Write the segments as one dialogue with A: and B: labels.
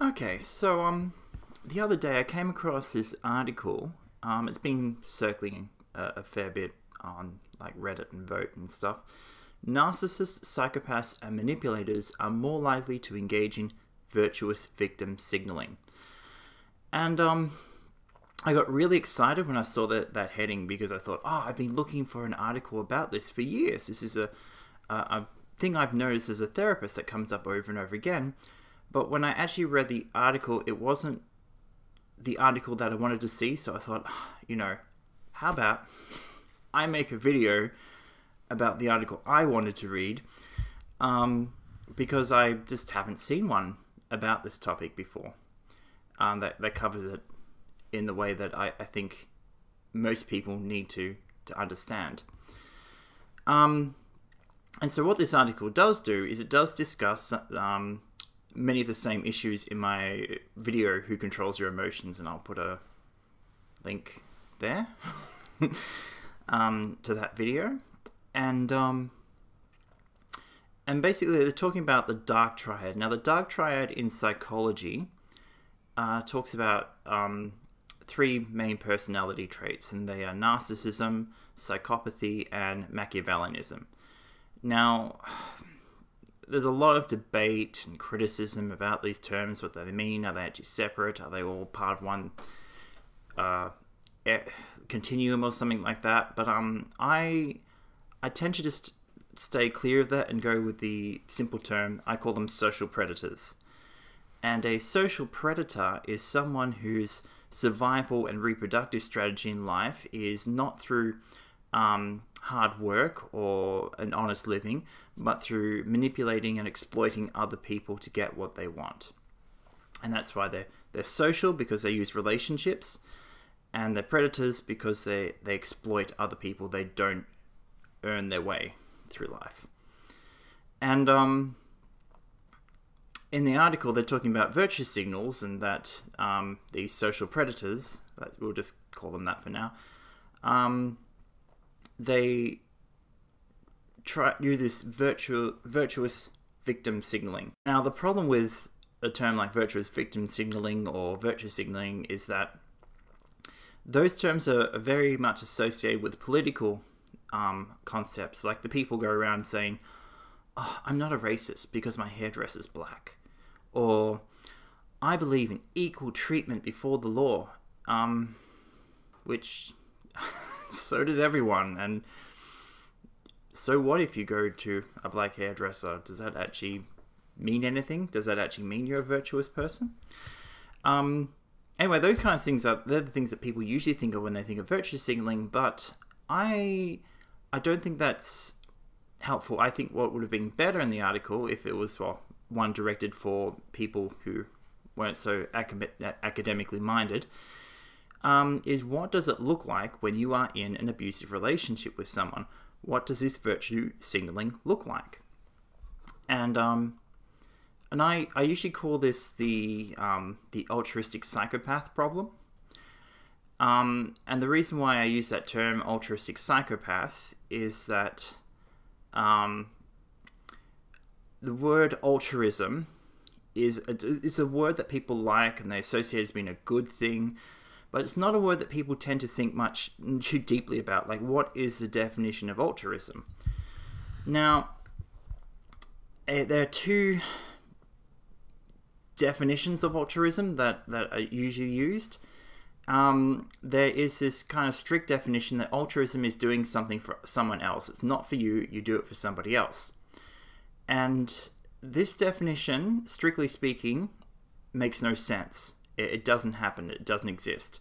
A: Okay, so the other day I came across this article. It's been circling a fair bit on like Reddit and Vote and stuff. Narcissists, psychopaths, and manipulators are more likely to engage in virtuous victim signaling. And I got really excited when I saw that heading because I thought, oh, I've been looking for an article about this for years. This is a thing I've noticed as a therapist that comes up over and over again. But when I actually read the article, it wasn't the article that I wanted to see. So I thought, how about I make a video about the article I wanted to read, because I just haven't seen one about this topic before that covers it in the way that I think most people need to understand. And so what this article does do is it does discuss many of the same issues in my video, Who Controls Your Emotions, and I'll put a link there to that video. And basically they're talking about the dark triad. Now the dark triad in psychology talks about three main personality traits, and they are narcissism, psychopathy, and Machiavellianism. Now, there's a lot of debate and criticism about these terms, what they mean. Are they actually separate? Are they all part of one continuum or something like that? But I tend to just stay clear of that and go with the simple term. I call them social predators. And a social predator is someone whose survival and reproductive strategy in life is not through hard work or an honest living, but through manipulating and exploiting other people to get what they want. And that's why they're social, because they use relationships, and they're predators because they exploit other people. They don't earn their way through life. And in the article, they're talking about virtue signals, and that these social predators, we'll just call them that for now, they use this virtuous victim signaling. Now, the problem with a term like virtuous victim signaling or virtue signaling is that those terms are very much associated with political concepts. Like the people go around saying, oh, I'm not a racist because my hairdresser's black. Or, I believe in equal treatment before the law. Which, so does everyone. And so what if you go to a black hairdresser? Does that actually mean anything? Does that actually mean you're a virtuous person? Anyway, those kind of things they're the things that people usually think of when they think of virtue signaling, but I don't think that's helpful. I think what would have been better in the article, if it was, one directed for people who weren't so academically minded, is what does it look like when you are in an abusive relationship with someone? What does this virtue signaling look like? And I usually call this the altruistic psychopath problem. And the reason why I use that term, altruistic psychopath, is that the word altruism is a word that people like and they associate as being a good thing, but it's not a word that people tend to think too deeply about. Like, what is the definition of altruism? Now, there are two definitions of altruism that are usually used. There is this kind of strict definition that altruism is doing something for someone else. It's not for you, you do it for somebody else. And this definition, strictly speaking, makes no sense. It doesn't happen. It doesn't exist.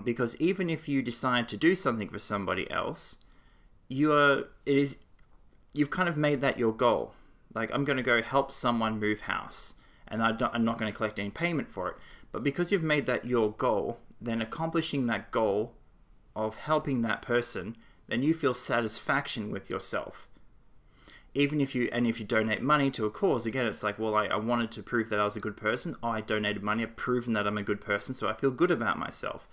A: Because even if you decide to do something for somebody else, you've kind of made that your goal. Like, I'm going to go help someone move house, and I'm not going to collect any payment for it. But because you've made that your goal, then accomplishing that goal of helping that person, then you feel satisfaction with yourself. Even if you donate money to a cause, again, it's like, well, I wanted to prove that I was a good person. Oh, I donated money. I've proven that I'm a good person, so I feel good about myself.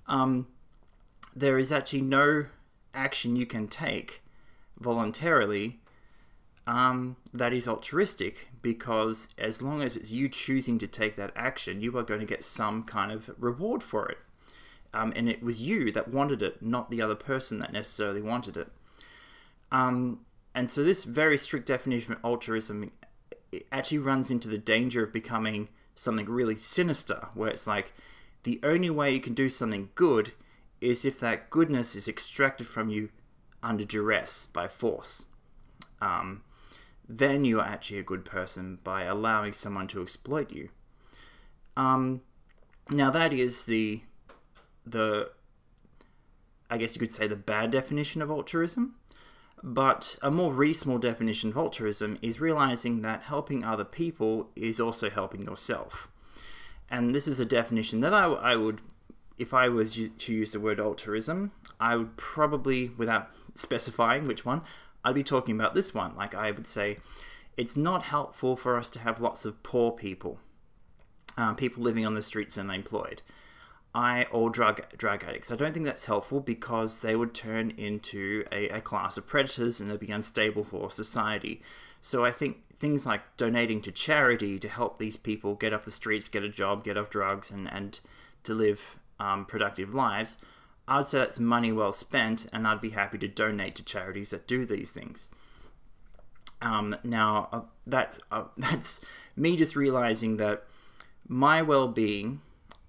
A: There is actually no action you can take voluntarily that is altruistic, because as long as it's you choosing to take that action, you are going to get some kind of reward for it. And it was you that wanted it, not the other person that necessarily wanted it. And so this very strict definition of altruism, it actually runs into the danger of becoming something really sinister, where it's like the only way you can do something good is if that goodness is extracted from you under duress, by force. Then you are actually a good person by allowing someone to exploit you. Now that is the I guess you could say the bad definition of altruism. But a more reasonable definition of altruism is realizing that helping other people is also helping yourself. And this is a definition that I would, if I was to use the word altruism, I would probably, without specifying which one, I'd be talking about this one. Like, I would say, it's not helpful for us to have lots of poor people, people living on the streets and unemployed, or drug addicts. I don't think that's helpful, because they would turn into a class of predators and they'd be unstable for society. So I think things like donating to charity to help these people get off the streets, get a job, get off drugs, and to live productive lives, I'd say that's money well spent, and I'd be happy to donate to charities that do these things. Now, that's me just realizing that my well-being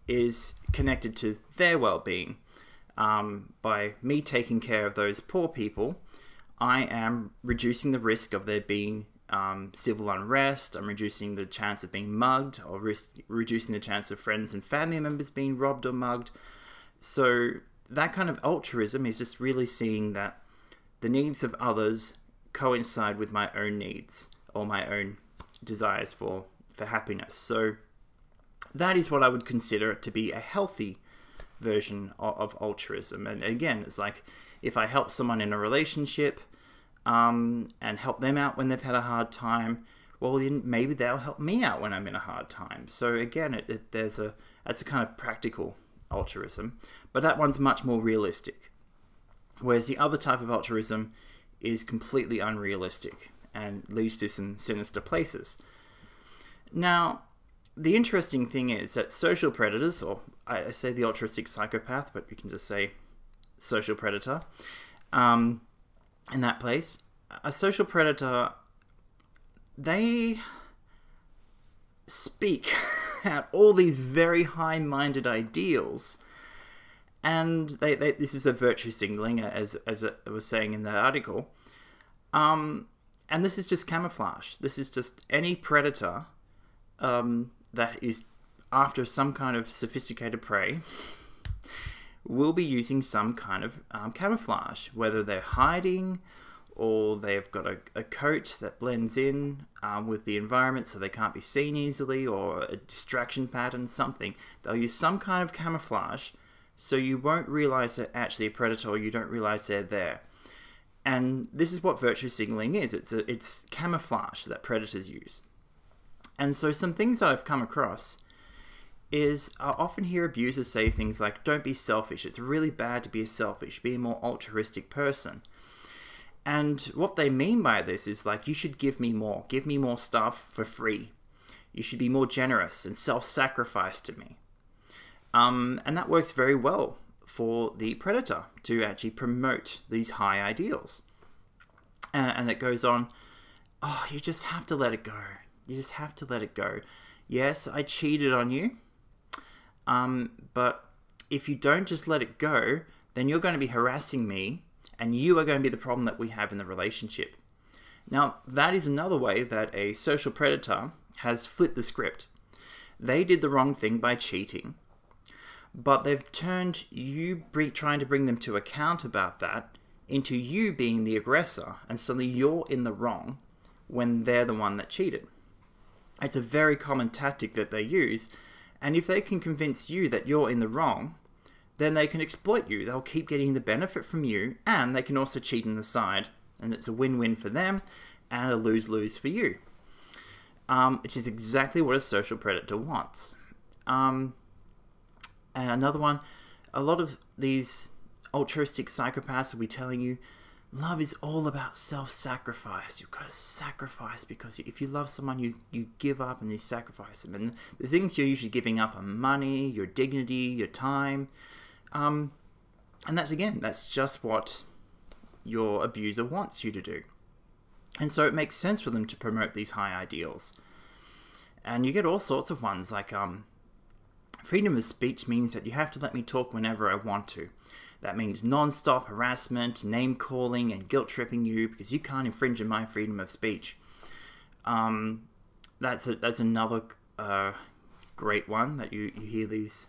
A: is connected to their well-being. By me taking care of those poor people, I am reducing the risk of there being civil unrest. I'm reducing the chance of being mugged, or reducing the chance of friends and family members being robbed or mugged. So that kind of altruism is just really seeing that the needs of others coincide with my own needs, or my own desires for happiness. So that is what I would consider to be a healthy version of altruism. And again, it's like, if I help someone in a relationship and help them out when they've had a hard time, well, then maybe they'll help me out when I'm in a hard time. So again, that's a kind of practical altruism, but that one's much more realistic. Whereas the other type of altruism is completely unrealistic and leads to some sinister places. Now, the interesting thing is that social predators, or I say the altruistic psychopath, but you can just say social predator, in that place, a social predator, they speak out all these very high-minded ideals, and this is a virtue signaling, as I was saying in that article, and this is just camouflage. This is just any predator that is after some kind of sophisticated prey will be using some kind of camouflage, whether they're hiding or they've got a coat that blends in with the environment so they can't be seen easily, or a distraction pattern, something. They'll use some kind of camouflage so you won't realize they're actually a predator, or you don't realize they're there. And this is what virtue signaling is. It's camouflage that predators use. And so some things that I've come across is I often hear abusers say things like, don't be selfish. It's really bad to be selfish. Be a more altruistic person. And what they mean by this is like, you should give me more. Give me more stuff for free. You should be more generous and self-sacrifice to me. And that works very well for the predator to actually promote these high ideals. And it goes on, oh, you just have to let it go. You just have to let it go. Yes, I cheated on you. But if you don't just let it go, then you're going to be harassing me, and you are going to be the problem that we have in the relationship. Now, that is another way that a social predator has flipped the script. They did the wrong thing by cheating, but they've turned you trying to bring them to account about that into you being the aggressor, and suddenly you're in the wrong when they're the one that cheated. It's a very common tactic that they use, and if they can convince you that you're in the wrong, then they can exploit you. They'll keep getting the benefit from you, and they can also cheat on the side, and it's a win-win for them and a lose-lose for you, which is exactly what a social predator wants. And another one, a lot of these altruistic psychopaths will be telling you, love is all about self-sacrifice. You've got to sacrifice, because if you love someone, you give up and you sacrifice them. And the things you're usually giving up are money, your dignity, your time. And that's just what your abuser wants you to do. And so it makes sense for them to promote these high ideals. And you get all sorts of ones, like freedom of speech means that you have to let me talk whenever I want to. That means non-stop harassment, name-calling, and guilt-tripping you because you can't infringe on my freedom of speech. That's another great one that you hear these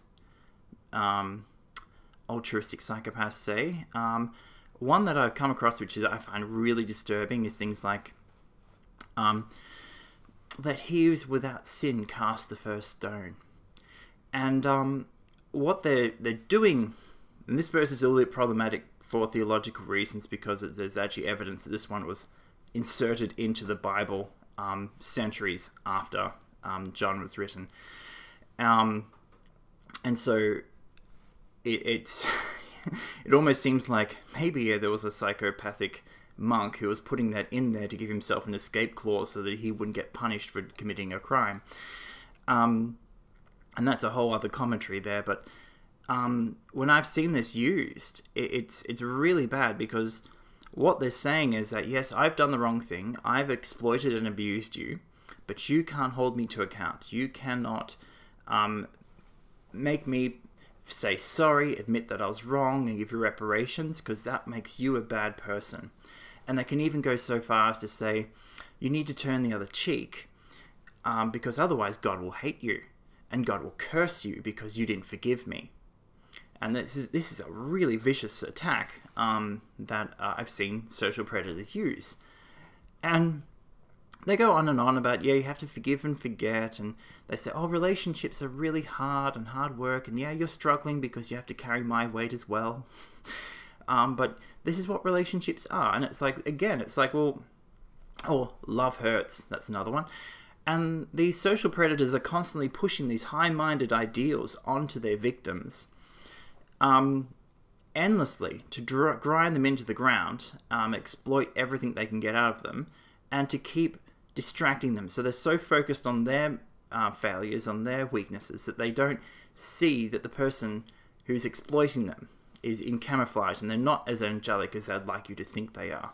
A: altruistic psychopaths say. One that I've come across, which I find really disturbing, is things like that he who's without sin cast the first stone. And what they're doing, and this verse is a little bit problematic for theological reasons, because there's actually evidence that this one was inserted into the Bible centuries after John was written. And so it's it almost seems like maybe there was a psychopathic monk who was putting that in there to give himself an escape clause so that he wouldn't get punished for committing a crime. And that's a whole other commentary there, but when I've seen this used, it's really bad, because what they're saying is that, yes, I've done the wrong thing, I've exploited and abused you, but you can't hold me to account. You cannot make me say sorry, admit that I was wrong, and give you reparations, because that makes you a bad person. And they can even go so far as to say, you need to turn the other cheek, because otherwise God will hate you, and God will curse you because you didn't forgive me. And this is a really vicious attack that I've seen social predators use. And they go on and on about, yeah, you have to forgive and forget, and they say, oh, relationships are really hard and hard work, and yeah, you're struggling because you have to carry my weight as well. But this is what relationships are. And it's like, again, it's like, well, oh, love hurts. That's another one. And these social predators are constantly pushing these high-minded ideals onto their victims, endlessly, to grind them into the ground, exploit everything they can get out of them, and to keep distracting them. So they're so focused on their failures, on their weaknesses, that they don't see that the person who's exploiting them is in camouflage, and they're not as angelic as they'd like you to think they are.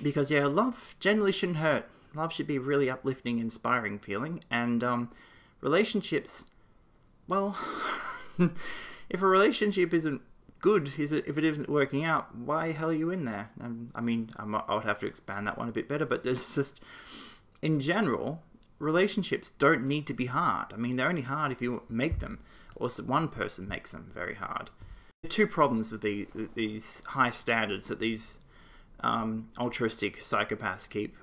A: Because, yeah, love generally shouldn't hurt. Love should be a really uplifting, inspiring feeling. And relationships, well, if a relationship isn't good, if it isn't working out, why the hell are you in there? I mean, I would have to expand that one a bit better, but it's just, in general, relationships don't need to be hard. I mean, they're only hard if you make them, or one person makes them very hard. There are two problems with these high standards that these altruistic psychopaths keep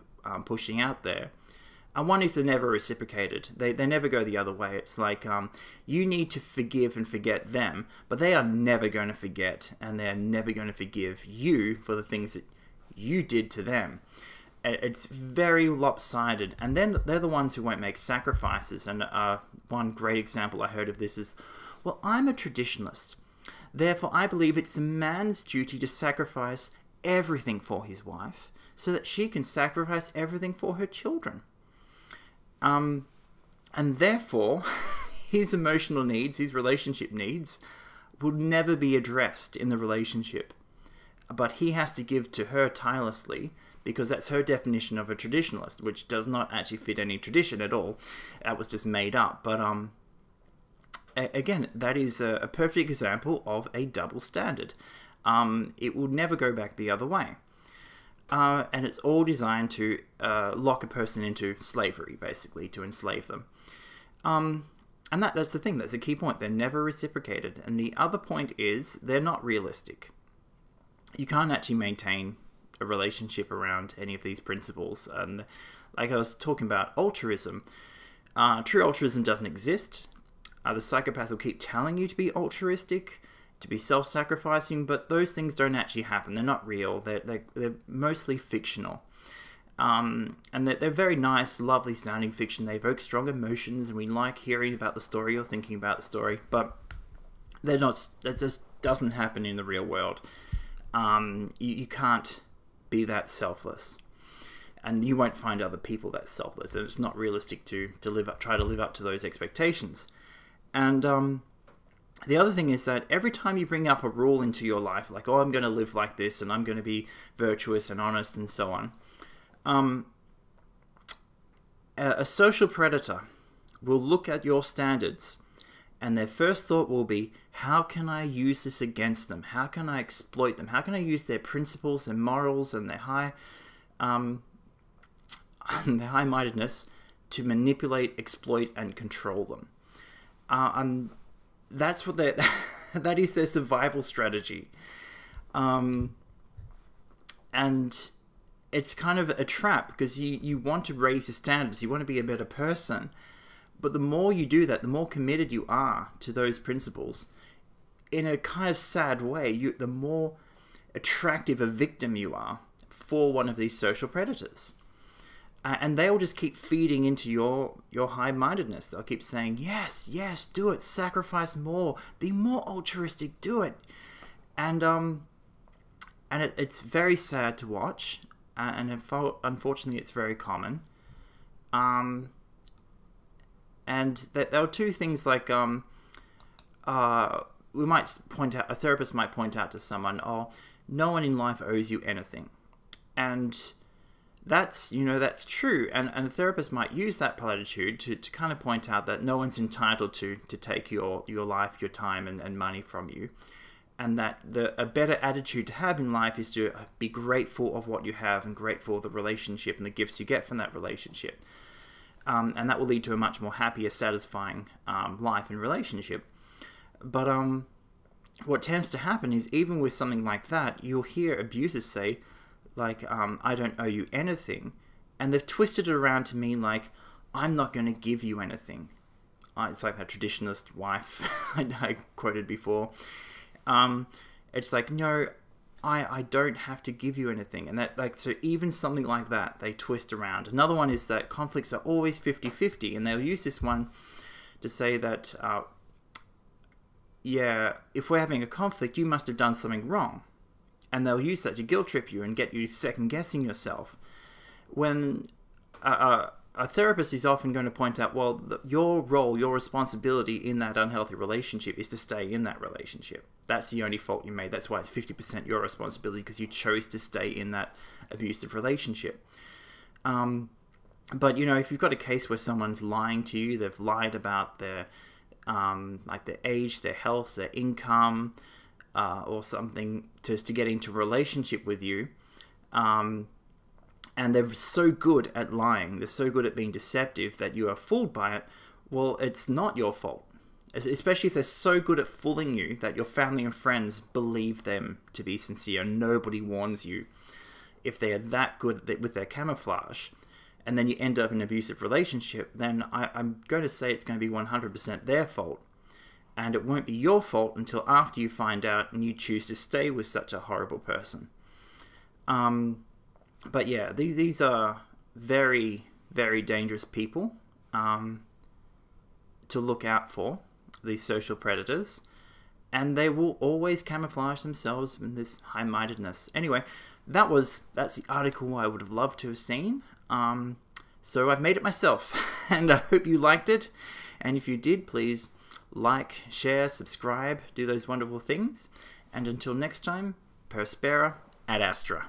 A: pushing out there. And one is they're never reciprocated. They never go the other way. It's like, you need to forgive and forget them, but they are never going to forget, and they're never going to forgive you for the things that you did to them. It's very lopsided. And then they're the ones who won't make sacrifices. And one great example I heard of this is, well, I'm a traditionalist. Therefore, I believe it's a man's duty to sacrifice everything for his wife so that she can sacrifice everything for her children. And therefore, his emotional needs, his relationship needs, will never be addressed in the relationship. But he has to give to her tirelessly, because that's her definition of a traditionalist, which does not actually fit any tradition at all. That was just made up. But again, that is a perfect example of a double standard. It will never go back the other way. And it's all designed to lock a person into slavery, basically, to enslave them. And that's the thing, that's a key point. They're never reciprocated. And the other point is, they're not realistic. You can't actually maintain a relationship around any of these principles. And like I was talking about altruism, true altruism doesn't exist. The psychopath will keep telling you to be altruistic, to be self-sacrificing, but those things don't actually happen. They're not real. They're mostly fictional. And they're very nice, lovely sounding fiction. They evoke strong emotions, and we like hearing about the story or thinking about the story, but they're not. That just doesn't happen in the real world. You can't be that selfless, and you won't find other people that selfless, and it's not realistic to try to live up to those expectations. And the other thing is that every time you bring up a rule into your life, like, oh, I'm going to live like this, and I'm going to be virtuous and honest and so on, a social predator will look at your standards, and their first thought will be, how can I use this against them? How can I exploit them? How can I use their principles and morals and their high-mindedness to manipulate, exploit, and control them? That's what that is their survival strategy. And it's kind of a trap, because you want to raise your standards, you want to be a better person. But the more you do that, the more committed you are to those principles. In a kind of sad way, the more attractive a victim you are for one of these social predators. And they will just keep feeding into your high-mindedness. They'll keep saying, yes, yes, do it, sacrifice more, be more altruistic, do it. And it's very sad to watch, and unfortunately it's very common. And there are two things, like we might point out, a therapist might point out to someone, oh, no one in life owes you anything. And that's true. And a therapist might use that platitude to kind of point out that no one's entitled to take your life, your time, and money from you. And that a better attitude to have in life is to be grateful of what you have, and grateful of the relationship and the gifts you get from that relationship. And that will lead to a much more happier, satisfying life and relationship. But what tends to happen is, even with something like that, you'll hear abusers say, like, I don't owe you anything. And they've twisted it around to mean, like, I'm not going to give you anything. It's like that traditionalist wife I quoted before. It's like, no, I don't have to give you anything. And that, like, so even something like that, they twist around. Another one is that conflicts are always 50-50, and they'll use this one to say that, yeah, if we're having a conflict, you must have done something wrong. And they'll use that to guilt trip you and get you second-guessing yourself. When a therapist is often going to point out, well, your role, your responsibility in that unhealthy relationship is to stay in that relationship. That's the only fault you made. That's why it's 50% your responsibility, because you chose to stay in that abusive relationship. But, if you've got a case where someone's lying to you, they've lied about their age, their health, their income, or something to get into a relationship with you, and they're so good at lying, they're so good at being deceptive that you are fooled by it, well, it's not your fault. Especially if they're so good at fooling you that your family and friends believe them to be sincere. Nobody warns you. If they are that good with their camouflage, and then you end up in an abusive relationship, then I'm going to say it's going to be 100% their fault. And it won't be your fault until after you find out and you choose to stay with such a horrible person. But yeah, these are very, very dangerous people to look out for, these social predators. And they will always camouflage themselves in this high-mindedness. Anyway, that's the article I would have loved to have seen. So I've made it myself, and I hope you liked it. And if you did, please like, share, subscribe, do those wonderful things. And until next time, Perspera ad Astra.